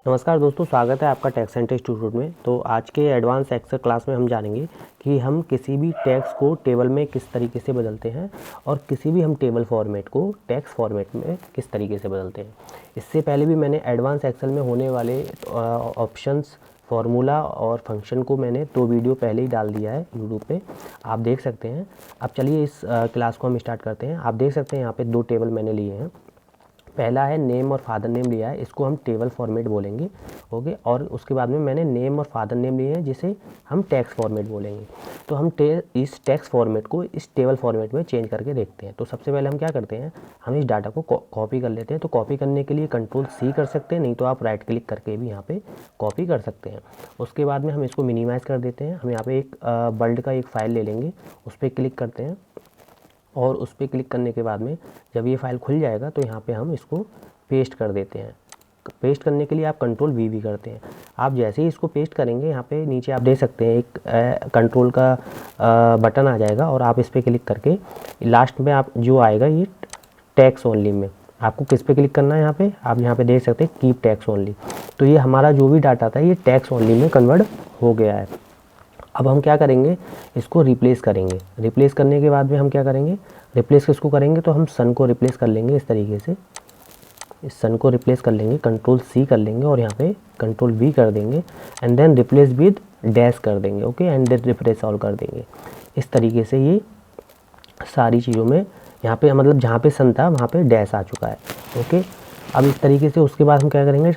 नमस्कार दोस्तों, स्वागत है आपका टैक्स एंड इंस्टीट्यूट में। तो आज के एडवांस एक्सेल क्लास में हम जानेंगे कि हम किसी भी टैक्स को टेबल में किस तरीके से बदलते हैं और किसी भी हम टेबल फॉर्मेट को टैक्स फॉर्मेट में किस तरीके से बदलते हैं। इससे पहले भी मैंने एडवांस एक्सेल में होने वाले ऑप्शंस, फार्मूला और फंक्शन को मैंने 2 वीडियो पहले ही डाल दिया है यूट्यूब पे, आप देख सकते हैं। अब चलिए इस क्लास को हम स्टार्ट करते हैं। आप देख सकते हैं यहाँ पे 2 टेबल मैंने लिए हैं। पहला है नेम और फादर नेम लिया है, इसको हम टेबल फॉर्मेट बोलेंगे। ओके, और उसके बाद में मैंने नेम और फादर नेम लिए हैं जिसे हम टैक्स फॉर्मेट बोलेंगे। तो हम इस टैक्स फॉर्मेट को इस टेबल फॉर्मेट में चेंज करके देखते हैं। तो सबसे पहले हम क्या करते हैं, हम इस डाटा को कॉपी कर लेते हैं। तो कॉपी करने के लिए Ctrl+C कर सकते हैं, नहीं तो आप राइट क्लिक करके भी यहाँ पे कॉपी कर सकते हैं। उसके बाद में हम इसको मिनिमाइज़ कर देते हैं। हम यहाँ पे एक वर्ड का एक फ़ाइल ले लेंगे, उस पर क्लिक करते हैं और उस पर क्लिक करने के बाद में जब ये फ़ाइल खुल जाएगा तो यहाँ पे हम इसको पेस्ट कर देते हैं। पेस्ट करने के लिए आप Ctrl+V भी करते हैं। आप जैसे ही इसको पेस्ट करेंगे, यहाँ पे नीचे आप देख सकते हैं एक कंट्रोल का बटन आ जाएगा और आप इस पर क्लिक करके लास्ट में आप जो आएगा ये टैक्स ओनली में, आपको किस पे क्लिक करना है, आप यहाँ पे देख सकते हैं कीप टैक्स ओनली। तो ये हमारा जो भी डाटा था ये टैक्स ओनली में कन्वर्ट हो गया है। अब हम क्या करेंगे, इसको रिप्लेस करेंगे। रिप्लेस करने के बाद में हम क्या करेंगे, रिप्लेस किसको करेंगे, तो हम सन को रिप्लेस कर लेंगे इस तरीके से। इस सन को रिप्लेस कर लेंगे, Ctrl+C कर लेंगे और यहाँ पे Ctrl+V कर देंगे and then replace with dash कर देंगे। Okay, and then replace all कर देंगे। इस तरीके से ये सारी चीज़ों में यहाँ पे मतलब जहाँ पे सन था वहाँ पे डैश आ चुका है। ओके, अब इस तरीके से उसके बाद हम क्या करेंगे,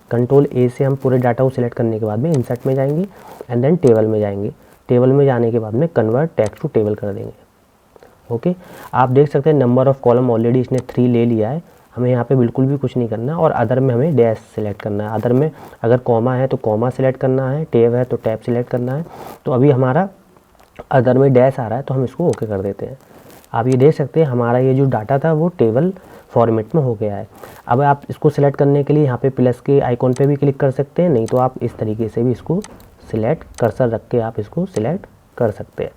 Ctrl+A से हम पूरे डाटा को सिलेक्ट करने के बाद में इंसर्ट में जाएंगे एंड देन टेबल में जाएंगे। टेबल में जाने के बाद में कन्वर्ट टेक्स्ट टू टेबल कर देंगे। ओके, आप देख सकते हैं नंबर ऑफ़ कॉलम ऑलरेडी इसने 3 ले लिया है। हमें यहाँ पे बिल्कुल भी कुछ नहीं करना और अदर में हमें डैश सिलेक्ट करना है। अदर में अगर कॉमा है तो कॉमा सिलेक्ट करना है, टैब है तो टैब सिलेक्ट करना है। तो अभी हमारा अदर में डैश आ रहा है तो हम इसको ओके कर देते हैं। आप ये देख सकते हैं हमारा ये जो डाटा था वो टेबल फॉर्मेट में हो गया है। अब आप इसको सिलेक्ट करने के लिए यहाँ पे प्लस के आइकॉन पे भी क्लिक कर सकते हैं, नहीं तो आप इस तरीके से भी इसको सिलेक्ट कर्सर रख के आप इसको सिलेक्ट कर सकते हैं।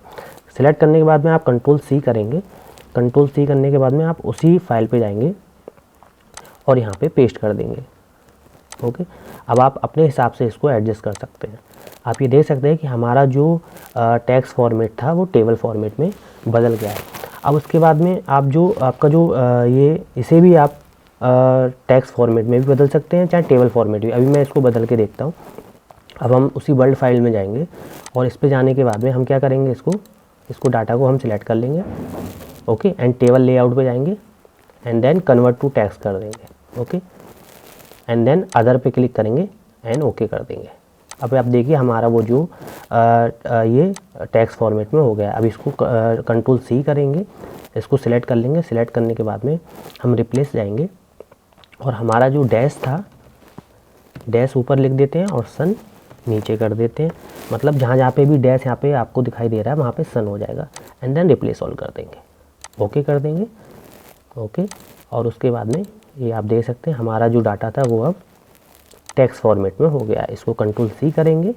सिलेक्ट करने के बाद में आप Ctrl+C करेंगे। Ctrl+C करने के बाद में आप उसी फाइल पे जाएंगे और यहाँ पे पेस्ट कर देंगे। ओके, अब आप अपने हिसाब से इसको एडजस्ट कर सकते हैं। आप ये देख सकते हैं कि हमारा जो टैक्स फॉर्मेट था वो टेबल फॉर्मेट में बदल गया है। अब उसके बाद में आप जो आपका जो ये इसे भी आप टैक्स फॉर्मेट में भी बदल सकते हैं, चाहे टेबल फॉर्मेट भी। अभी मैं इसको बदल के देखता हूँ। अब हम उसी वर्ल्ड फाइल में जाएंगे और इस पे जाने के बाद में हम क्या करेंगे, इसको डाटा को हम सिलेक्ट कर लेंगे। ओके, एंड टेबल लेआउट पे जाएंगे and then convert to text कर देंगे। ओके, एंड देन अदर पे क्लिक करेंगे एंड ओके कर देंगे। अब आप देखिए हमारा वो जो ये टैक्स फॉर्मेट में हो गया। अब इसको Ctrl+C करेंगे, इसको सिलेक्ट कर लेंगे। सिलेक्ट करने के बाद में हम रिप्लेस जाएंगे और हमारा जो डैश था, डैश ऊपर लिख देते हैं और सन नीचे कर देते हैं। मतलब जहाँ जहाँ पे भी डैश यहाँ पे आपको दिखाई दे रहा है वहाँ पे सन हो जाएगा एंड देन रिप्लेस ऑल कर देंगे, ओके कर देंगे। ओके, और उसके बाद में ये आप देख सकते हैं हमारा जो डाटा था वो अब टेक्स्ट फॉर्मेट में हो गया है। इसको Ctrl+C करेंगे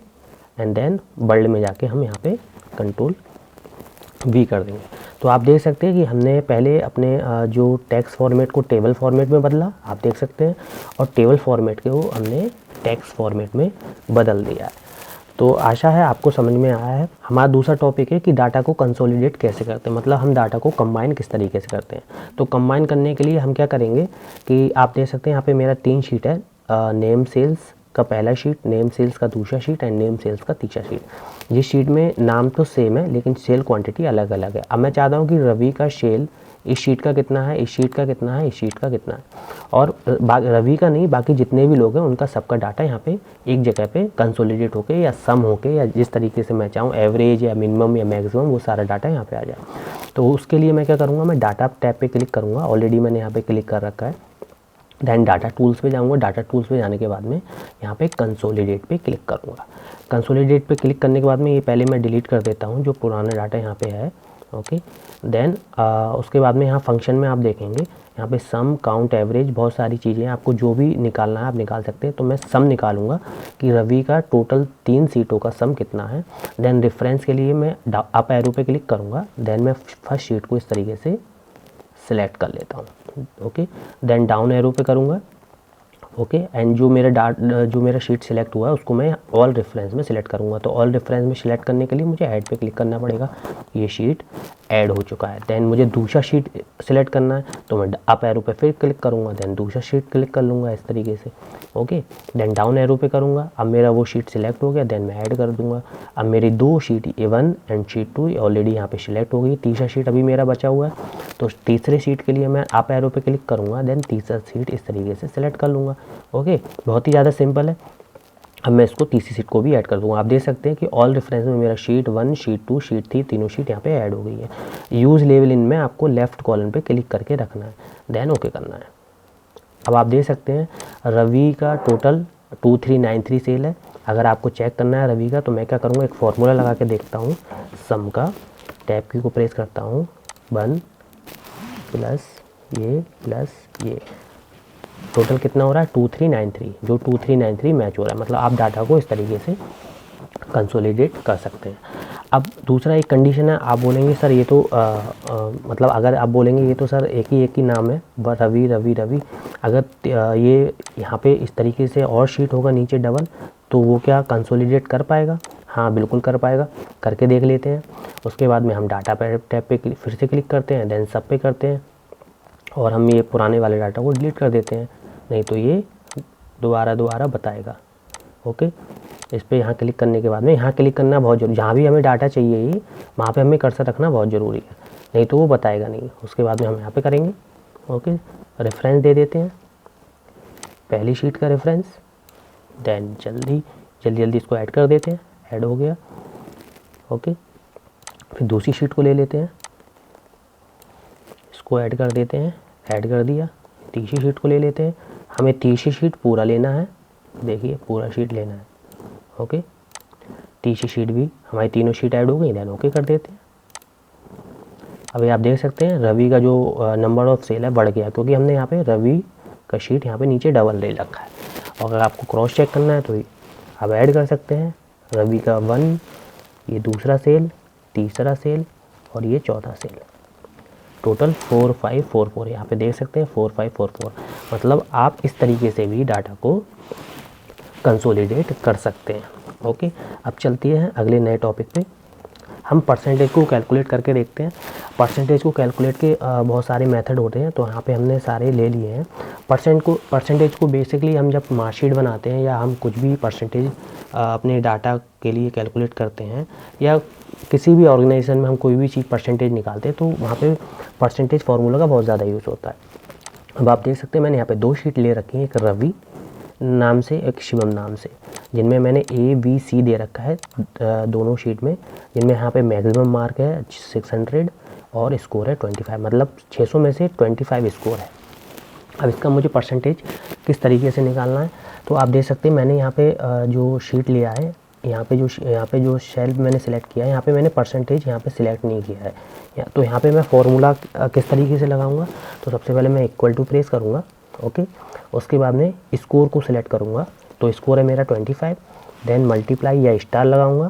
एंड देन वर्ल्ड में जाके हम यहाँ पे Ctrl+V कर देंगे। तो आप देख सकते हैं कि हमने पहले अपने जो टेक्स्ट फॉर्मेट को टेबल फॉर्मेट में बदला, आप देख सकते हैं, और टेबल फॉर्मेट को हमने टेक्स्ट फॉर्मेट में बदल दिया है। तो आशा है आपको समझ में आया है। हमारा दूसरा टॉपिक है कि डाटा को कंसोलिडेट कैसे करते हैं, मतलब हम डाटा को कंबाइन किस तरीके से करते हैं। तो कंबाइन करने के लिए हम क्या करेंगे कि आप देख सकते हैं यहाँ पे मेरा 3 शीट है। नेम सेल्स का पहला शीट, नेम सेल्स का दूसरा शीट एंड नेम सेल्स का तीसरा शीट। जिस शीट में नाम तो सेम है लेकिन सेल क्वांटिटी अलग अलग है। अब मैं चाहता हूँ कि रवि का सेल इस शीट का कितना है, इस शीट का कितना है, इस शीट का कितना है, और रवि का नहीं बाकी जितने भी लोग हैं उनका सबका डाटा यहाँ पे एक जगह पे कंसोलिडेट होके या सम होके या जिस तरीके से मैं चाहूँ एवरेज या मिनिमम या मैक्सिमम वो सारा डाटा यहाँ पे आ जाए। तो उसके लिए मैं क्या करूँगा, मैं डाटा टैब पे क्लिक करूँगा। ऑलरेडी मैंने यहाँ पे क्लिक कर रखा है। दैन डाटा टूल्स पे जाऊँगा। डाटा टूल्स पे जाने के बाद में यहाँ पे कंसोलिडेट पे क्लिक करूँगा। कंसोलिडेट पे क्लिक करने के बाद में ये पहले मैं डिलीट कर देता हूँ जो पुराना डाटा यहाँ पे है। ओके, देन उसके बाद में यहाँ फंक्शन में आप देखेंगे यहाँ पे सम, काउंट, एवरेज, बहुत सारी चीज़ें आपको जो भी निकालना है आप निकाल सकते हैं। तो मैं सम निकालूंगा कि रवि का टोटल 3 सीटों का सम कितना है। देन रेफरेंस के लिए मैं अप एरो पे क्लिक करूँगा। देन मैं फर्स्ट शीट को इस तरीके से सिलेक्ट कर लेता हूँ। ओके, देन डाउन एरो पे करूँगा। ओके। एंड जो मेरा शीट सिलेक्ट हुआ है उसको मैं ऑल रेफरेंस में सिलेक्ट करूँगा। तो ऑल रेफरेंस में सिलेक्ट करने के लिए मुझे ऐड पे क्लिक करना पड़ेगा। ये शीट ऐड हो चुका है। देन मुझे दूसरा शीट सिलेक्ट करना है तो मैं अप एरो पे फिर क्लिक करूँगा, देन दूसरा शीट क्लिक कर लूँगा इस तरीके से। ओके, देन डाउन एरो पे करूँगा। अब मेरा वो शीट सिलेक्ट हो गया, देन मैं ऐड कर दूँगा। अब मेरी 2 sheet A1 and sheet 2 already यहाँ पे सिलेक्ट हो गई। तीसरा शीट अभी मेरा बचा हुआ है, तो तीसरे शीट के लिए मैं अप एरो पे क्लिक करूँगा, देन तीसरा शीट इस तरीके से सिलेक्ट कर लूँगा। ओके, बहुत ही ज़्यादा सिंपल है। अब मैं इसको तीसरी शीट को भी ऐड कर दूँगा। आप देख सकते हैं कि ऑल रेफरेंस में मेरा शीट 1, शीट 2, शीट 3 तीनों शीट यहाँ पे ऐड हो गई है। यूज़ लेवल इन में आपको लेफ्ट कॉलम पे क्लिक करके रखना है, देन ओके करना है। अब आप देख सकते हैं रवि का टोटल 2393 सेल है। अगर आपको चेक करना है रवि का, तो मैं क्या करूँगा, एक फार्मूला लगा के देखता हूँ। सम का टैब की को प्रेस करता हूँ, 1 प्लस ये टोटल कितना हो रहा है 2393। जो 2393 मैच हो रहा है, मतलब आप डाटा को इस तरीके से कंसोलिडेट कर सकते हैं। अब दूसरा एक कंडीशन है, आप बोलेंगे सर ये तो मतलब अगर आप बोलेंगे ये तो सर एक ही नाम है रवि रवि रवि, अगर ये यहाँ पे इस तरीके से और शीट होगा नीचे डबल, तो वो क्या कंसोलिडेट कर पाएगा? हाँ बिल्कुल कर पाएगा। करके देख लेते हैं। उसके बाद में हम डाटा टैब पे फिर से क्लिक करते हैं, देन सब पे करते हैं और हम ये पुराने वाले डाटा को डिलीट कर देते हैं, नहीं तो ये दोबारा बताएगा। ओके, इस पर यहाँ क्लिक करने के बाद में यहाँ क्लिक करना बहुत जरूरी, जहाँ भी हमें डाटा चाहिए ही वहाँ पे हमें कर्सर रखना बहुत ज़रूरी है, नहीं तो वो बताएगा नहीं। उसके बाद में हम यहाँ पे करेंगे। ओके, रेफरेंस दे देते हैं, पहली शीट का रेफरेंस, देन जल्दी इसको ऐड कर देते हैं। ऐड हो गया। ओके, फिर दूसरी शीट को ले लेते हैं, इसको ऐड कर देते हैं, ऐड कर दिया। तीसरी शीट को ले लेते हैं, हमें तीसरी शीट पूरा लेना है, देखिए पूरा शीट लेना है। ओके, तीसरी शीट भी हमारी तीनों शीट ऐड हो गई, देन ओके कर देते हैं। अभी आप देख सकते हैं रवि का जो नंबर ऑफ सेल है बढ़ गया, क्योंकि हमने यहाँ पे रवि का शीट यहाँ पे नीचे डबल ले रखा है। और अगर आपको क्रॉस चेक करना है तो आप ऐड कर सकते हैं, रवि का 1, ये दूसरा सेल, तीसरा सेल और ये चौथा सेल, टोटल 4544 यहाँ पे देख सकते हैं 4544। मतलब आप इस तरीके से भी डाटा को कंसोलिडेट कर सकते हैं। ओके, अब चलती है अगले नए टॉपिक पे। हम परसेंटेज को कैलकुलेट करके देखते हैं। परसेंटेज को कैलकुलेट के बहुत सारे मेथड होते हैं, तो यहाँ पे हमने सारे ले लिए हैं। परसेंटेज को बेसिकली हम जब मार्कशीट बनाते हैं या हम कुछ भी परसेंटेज अपने डाटा के लिए कैलकुलेट करते हैं, या किसी भी ऑर्गेनाइजेशन में हम कोई भी चीज़ परसेंटेज निकालते हैं, तो वहाँ पे परसेंटेज फार्मूला का बहुत ज़्यादा यूज़ होता है। अब आप देख सकते हैं मैंने यहाँ पे 2 शीट ले रखी हैं, एक रवि नाम से एक शिवम नाम से, जिनमें मैंने ABC दे रखा है दोनों शीट में, जिनमें यहाँ पे मैक्सिमम मार्क है 600 और स्कोर है 25, मतलब 600 में से 25 स्कोर है। अब इसका मुझे परसेंटेज किस तरीके से निकालना है, तो आप देख सकते हैं मैंने यहाँ पे जो शीट लिया है, यहाँ पे जो शेल मैंने सिलेक्ट किया है, यहाँ पे मैंने परसेंटेज यहाँ पे सिलेक्ट नहीं किया है। तो यहाँ पे मैं फॉर्मूला किस तरीके से लगाऊंगा, तो सबसे पहले मैं इक्वल टू प्रेस करूँगा। ओके, उसके बाद में स्कोर को सिलेक्ट करूँगा, तो स्कोर है मेरा 25, देन मल्टीप्लाई या स्टार लगाऊंगा।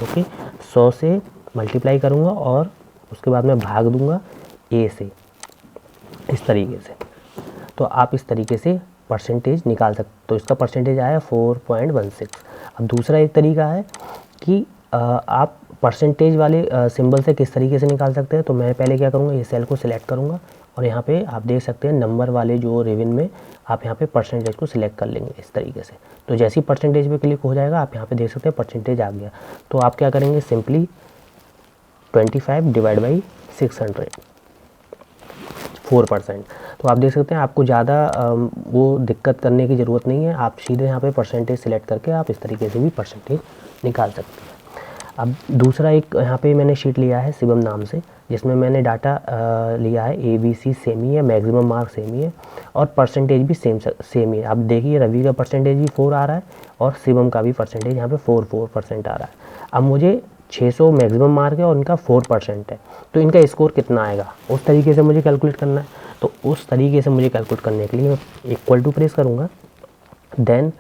ओके, 100 से मल्टीप्लाई करूँगा और उसके बाद मैं भाग दूंगा A से, इस तरीके से। तो आप इस तरीके से परसेंटेज निकाल सकते, तो इसका परसेंटेज आया 4.16। अब दूसरा एक तरीका है कि आप परसेंटेज वाले सिंबल से किस तरीके से निकाल सकते हैं। तो मैं पहले क्या करूँगा, ये सेल को सिलेक्ट करूँगा और यहाँ पे आप देख सकते हैं नंबर वाले जो रिवन में आप यहाँ पे परसेंटेज को सिलेक्ट कर लेंगे इस तरीके से। तो जैसे ही परसेंटेज पे क्लिक हो जाएगा, आप यहाँ पे देख सकते हैं परसेंटेज आ गया। तो आप क्या करेंगे, सिंपली 25 डिवाइड बाई 600, 4%। तो आप देख सकते हैं आपको ज़्यादा वो दिक्कत करने की ज़रूरत नहीं है, आप सीधे यहाँ पे परसेंटेज सिलेक्ट करके आप इस तरीके से भी परसेंटेज निकाल सकते हैं। अब दूसरा एक यहाँ पे मैंने शीट लिया है शिवम नाम से, जिसमें मैंने डाटा लिया है ABC सेम ही है, मैक्सिमम मार्क सेम ही है और परसेंटेज भी सेम ही है। अब देखिए रवि का परसेंटेज भी 4 आ रहा है और शिवम का भी परसेंटेज यहाँ पे 4% आ रहा है। अब मुझे 600 मैक्सिमम मार्क है और इनका 4% है, तो इनका स्कोर कितना आएगा उस तरीके से मुझे कैलकुलेट करना है। तो उस तरीके से मुझे कैलकुलेट करने के लिए मैं इक्वल टू प्रेस करूँगा, देन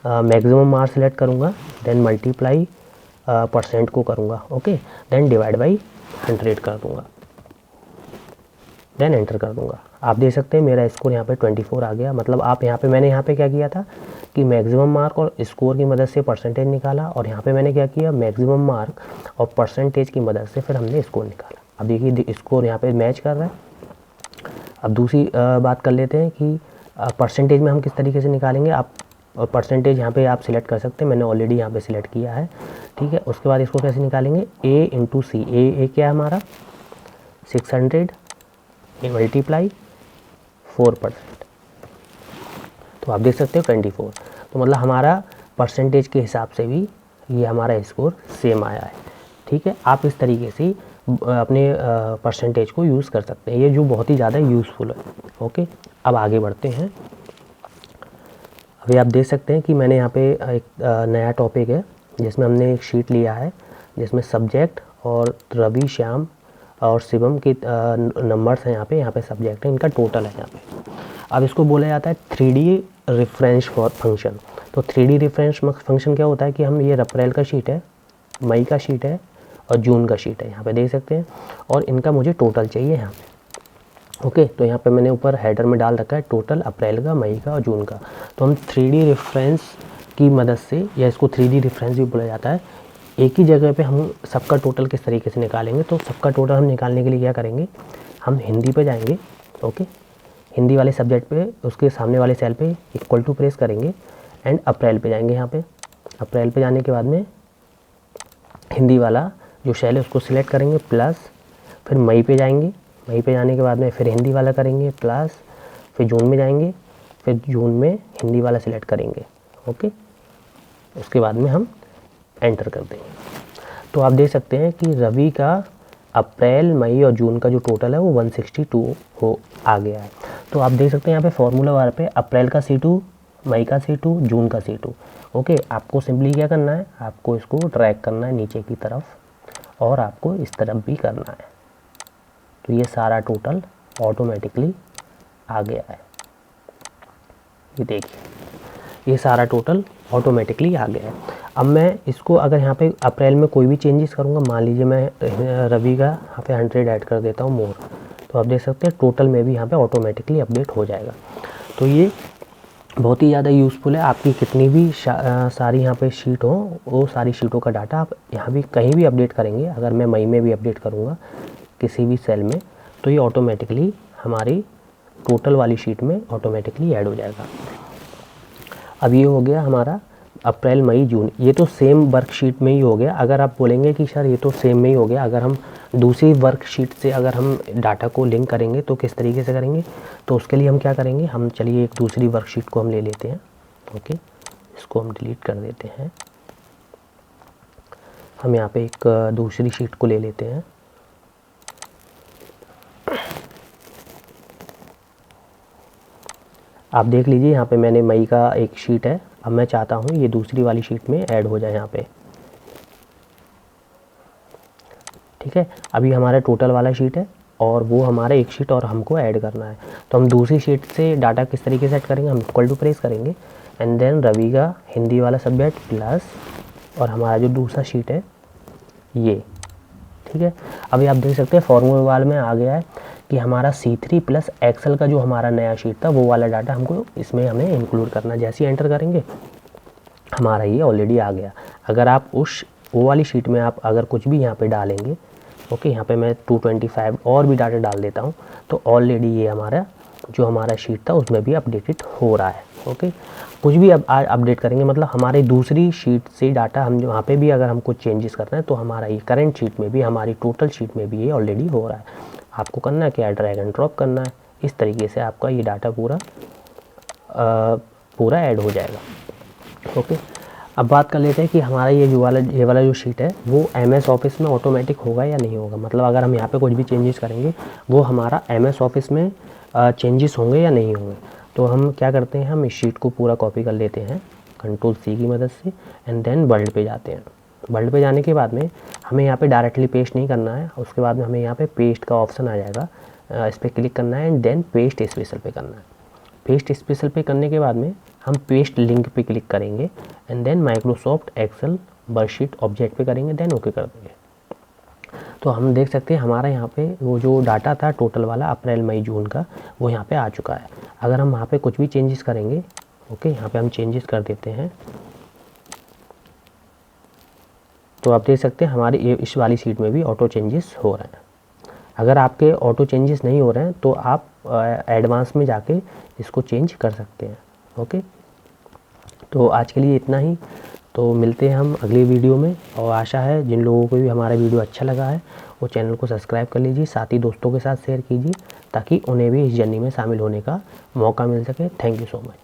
मैक्सिमम मार्क सेलेक्ट करूँगा, देन मल्टीप्लाई परसेंट को करूँगा। ओके, देन डिवाइड बाई 100 कर दूँगा। देन एंटर कर दूंगा। आप देख सकते हैं मेरा स्कोर यहाँ पे 24 आ गया। मतलब आप यहाँ पे मैंने यहाँ पे क्या किया था कि मैक्सिमम मार्क और स्कोर की मदद से परसेंटेज निकाला, और यहाँ पे मैंने क्या किया, मैक्सिमम मार्क और परसेंटेज की मदद से फिर हमने स्कोर निकाला। अब देखिए स्कोर यहाँ पे मैच कर रहा है। अब दूसरी बात कर लेते हैं कि परसेंटेज में हम किस तरीके से निकालेंगे। आप परसेंटेज यहाँ पे आप सिलेक्ट कर सकते हैं, मैंने ऑलरेडी यहाँ पे सिलेक्ट किया है, ठीक है। उसके बाद इसको कैसे निकालेंगे, ए इंटू सी। ए क्या है हमारा 600 मल्टीप्लाई 4%, तो आप देख सकते हो 24। तो मतलब हमारा परसेंटेज के हिसाब से भी ये हमारा स्कोर सेम आया है, ठीक है। आप इस तरीके से अपने परसेंटेज को यूज़ कर सकते हैं, ये जो बहुत ही ज़्यादा यूज़फुल है। ओके, अब आगे बढ़ते हैं। अभी आप देख सकते हैं कि मैंने यहाँ पे एक नया टॉपिक है जिसमें हमने एक शीट लिया है जिसमें सब्जेक्ट और रवि, श्याम और शिवम के नंबर्स हैं। यहाँ पे सब्जेक्ट है, इनका टोटल है यहाँ पे। अब इसको बोला जाता है 3D रेफरेंस फंक्शन। तो 3D रेफरेंस फंक्शन क्या होता है कि हम ये अप्रैल का शीट है, मई का शीट है और जून का शीट है, यहाँ पे देख सकते हैं, और इनका मुझे टोटल चाहिए यहाँ पे। ओके, तो यहाँ पे मैंने ऊपर हेडर में डाल रखा है टोटल अप्रैल का, मई का और जून का। तो हम 3D रेफरेंस की मदद से, या इसको 3D रेफरेंस भी बोला जाता है, एक ही जगह पे हम सबका टोटल किस तरीके से निकालेंगे। तो सबका टोटल हम निकालने के लिए क्या करेंगे, हम हिंदी पे जाएंगे। ओके, हिंदी वाले सब्जेक्ट पे उसके सामने वाले सेल पे इक्वल टू प्रेस करेंगे एंड अप्रैल पे जाएंगे। यहाँ पे अप्रैल पे जाने के बाद में हिंदी वाला जो सेल है उसको सिलेक्ट करेंगे, प्लस फिर मई पे जाएंगे। मई पे जाने के बाद में फिर हिंदी वाला करेंगे, प्लस फिर जून में जाएंगे, फिर जून में हिंदी वाला सिलेक्ट करेंगे। ओके, उसके बाद में हम एंटर कर देंगे। तो आप देख सकते हैं कि रवि का अप्रैल, मई और जून का जो टोटल है वो 162 हो आ गया है। तो आप देख सकते हैं यहाँ पे फॉर्मूला बार पे अप्रैल का C2, मई का C2, जून का C2। ओके, आपको सिंपली क्या करना है, आपको इसको ड्रैग करना है नीचे की तरफ और आपको इस तरफ भी करना है। तो ये सारा टोटल ऑटोमेटिकली आ गया है। ये देखिए, ये सारा टोटल ऑटोमेटिकली आ गया है। अब मैं इसको अगर यहाँ पे अप्रैल में कोई भी चेंजेस करूँगा, मान लीजिए मैं रवि का यहाँ पे 100 ऐड कर देता हूँ मोर, तो आप देख सकते हैं टोटल में भी यहाँ पे ऑटोमेटिकली अपडेट हो जाएगा। तो ये बहुत ही ज़्यादा यूज़फुल है। आपकी कितनी भी सारी यहाँ पे शीट हो, वो सारी शीटों का डाटा आप यहाँ भी कहीं भी अपडेट करेंगे। अगर मैं मई में भी अपडेट करूँगा किसी भी सेल में, तो ये ऑटोमेटिकली हमारी टोटल वाली शीट में ऑटोमेटिकली ऐड हो जाएगा। अब ये हो गया हमारा अप्रैल, मई, जून, ये तो सेम वर्कशीट में ही हो गया। अगर आप बोलेंगे कि सर ये तो सेम में ही हो गया, अगर हम दूसरी वर्कशीट से अगर हम डाटा को लिंक करेंगे तो किस तरीके से करेंगे, तो उसके लिए हम क्या करेंगे, हम चलिए एक दूसरी वर्कशीट को हम ले लेते हैं। ओके, इसको हम डिलीट कर देते हैं। हम यहाँ पे एक दूसरी शीट को ले लेते हैं। आप देख लीजिए यहाँ पे मैंने मई का एक शीट है। अब मैं चाहता हूँ ये दूसरी वाली शीट में ऐड हो जाए यहाँ पे, ठीक है। अभी हमारा टोटल वाला शीट है और वो हमारा एक शीट और हमको ऐड करना है। तो हम दूसरी शीट से डाटा किस तरीके से ऐड करेंगे, हम इक्वल टू प्रेस करेंगे एंड देन रवि का हिंदी वाला सब्जेक्ट प्लस और हमारा जो दूसरा शीट है ये, ठीक है। अभी आप देख सकते हैं फॉर्मूला वाल में आ गया है कि हमारा C3 प्लस एक्सेल का जो हमारा नया शीट था वो वाला डाटा हमको इसमें हमें इंक्लूड करना। जैसे ही एंटर करेंगे हमारा ये ऑलरेडी आ गया। अगर आप वो वाली शीट में आप अगर कुछ भी यहाँ पे डालेंगे, ओके, यहाँ पे मैं 225 और भी डाटा डाल देता हूँ, तो ऑलरेडी ये हमारा जो हमारा शीट था उसमें भी अपडेटेड हो रहा है। ओके, कुछ भी अब अपडेट करेंगे मतलब हमारी दूसरी शीट से डाटा हम वहाँ पे भी अगर हम कुछ चेंजेस करते हैं तो हमारा ये करंट शीट में भी, हमारी टोटल शीट में भी ये ऑलरेडी हो रहा है। आपको करना है क्या, ड्रैग एंड ड्रॉप करना है। इस तरीके से आपका ये डाटा पूरा ऐड हो जाएगा। ओके, अब बात कर लेते हैं कि हमारा ये वाला जो शीट है वो MS ऑफिस में ऑटोमेटिक होगा या नहीं होगा। मतलब अगर हम यहाँ पे कुछ भी चेंजेस करेंगे वो हमारा MS ऑफिस में चेंजेस होंगे या नहीं होंगे। तो हम क्या करते हैं, हम इस शीट को पूरा कॉपी कर लेते हैं Ctrl+C की मदद से एंड देन वर्ल्ड पे जाते हैं। वर्ल्ड पे जाने के बाद में हमें यहाँ पे डायरेक्टली पेस्ट नहीं करना है, उसके बाद में हमें यहाँ पे पेस्ट का ऑप्शन आ जाएगा, इस पर क्लिक करना है एंड देन पेस्ट स्पेशल पे करना है। पेस्ट स्पेशल पे करने के बाद में हम पेस्ट लिंक पे क्लिक करेंगे and then Microsoft Excel worksheet object पे करेंगे, देन ओके कर देंगे। तो तो हम देख सकते हैं हमारा यहाँ पे वो जो डाटा था टोटल वाला अप्रैल मई जून का, वो यहाँ पे आ चुका है। अगर हम वहाँ पे कुछ भी चेंजेस करेंगे, ओके, यहाँ पे हम चेंजेस कर देते हैं, तो आप देख सकते हैं हमारी इस वाली सीट में भी ऑटो चेंजेस हो रहे हैं। अगर आपके ऑटो चेंजेस नहीं हो रहे हैं तो आप एडवांस में जाके इसको चेंज कर सकते हैं। ओके, तो आज के लिए इतना ही। तो मिलते हैं हम अगली वीडियो में, और आशा है जिन लोगों को भी हमारा वीडियो अच्छा लगा है वो चैनल को सब्सक्राइब कर लीजिए, साथ ही दोस्तों के साथ शेयर कीजिए ताकि उन्हें भी इस जर्नी में शामिल होने का मौका मिल सके। Thank you so much.